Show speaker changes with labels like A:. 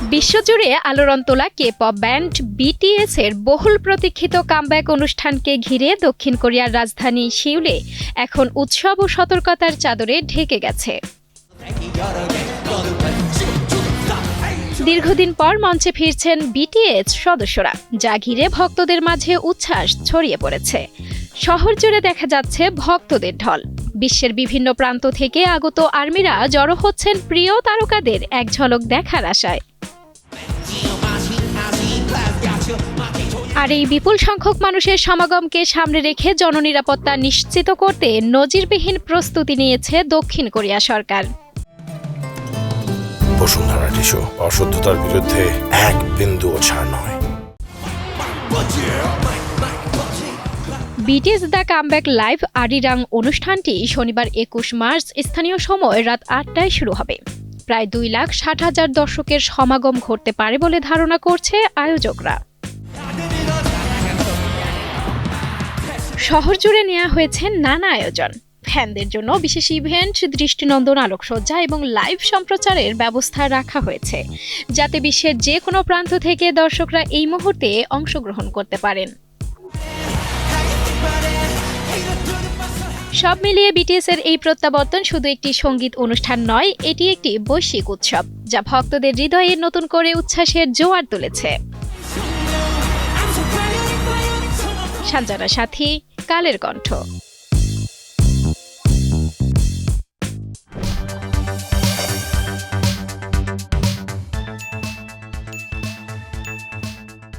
A: বিশ্বজুড়ে আলোড়ন তোলা কে-পপ ব্যান্ড বিটিএস এর বহুল প্রতীক্ষিত কামব্যাক অনুষ্ঠানকে ঘিরে দক্ষিণ কোরিয়ার রাজধানী সিউলে এখন উৎসব ও সতর্কতার চাদরে ঢেকে গেছে। দীর্ঘদিন পর মঞ্চে ফিরছেন বিটিএস সদস্যরা, যা ঘিরে ভক্তদের মাঝে উচ্ছ্বাস ছড়িয়ে পড়েছে। শহর জুড়ে দেখা যাচ্ছে ভক্তদের ঢল। বিশ্বের বিভিন্ন প্রান্ত থেকে আগত আর্মিরা জড়ো হচ্ছেন প্রিয় তারকাদের এক ঝলক দেখার আশায়। আর এই বিপুল সংখ্যক মানুষের সমাগমকে সামনে রেখে জননিরাপত্তা নিশ্চিত করতে নজিরবিহীন প্রস্তুতি নিয়েছে দক্ষিণ কোরিয়া সরকার।
B: বসুন্ধরা টিস্যু অশুদ্ধতার বিরুদ্ধে এক বিন্দুও ছাড় নয়।
A: BTS the comeback live Arirang অনুষ্ঠানটি শনিবার ২১ মার্চ স্থানীয় সময় রাত ৮টায় শুরু হবে। প্রায় ২,৬০,০০০ দর্শকের সমাগম ঘটতে পারে বলে ধারণা করছে আয়োজকরা। শহর জুড়ে নেওয়া হয়েছে নানা আয়োজন। ফ্যানদের জন্য বিশেষ ইভেন্ট, দৃষ্টিনন্দন আলোকসজ্জা এবং লাইভ সম্প্রচারের ব্যবস্থা রাখা হয়েছে, যাতে বিশ্বের যে কোনো প্রান্ত থেকে দর্শকরা এই মুহূর্তে অংশগ্রহণ করতে পারেন। সব মিলিয়ে বিটিএস এর এই প্রত্যাবর্তন শুধু একটি সঙ্গীত অনুষ্ঠান নয়, এটি একটি বৈশ্বিক উৎসব, যা ভক্তদের হৃদয়ে নতুন করে উচ্ছ্বাসের জোয়ার তুলেছে। সঞ্জনা সাথী, কালের কণ্ঠ।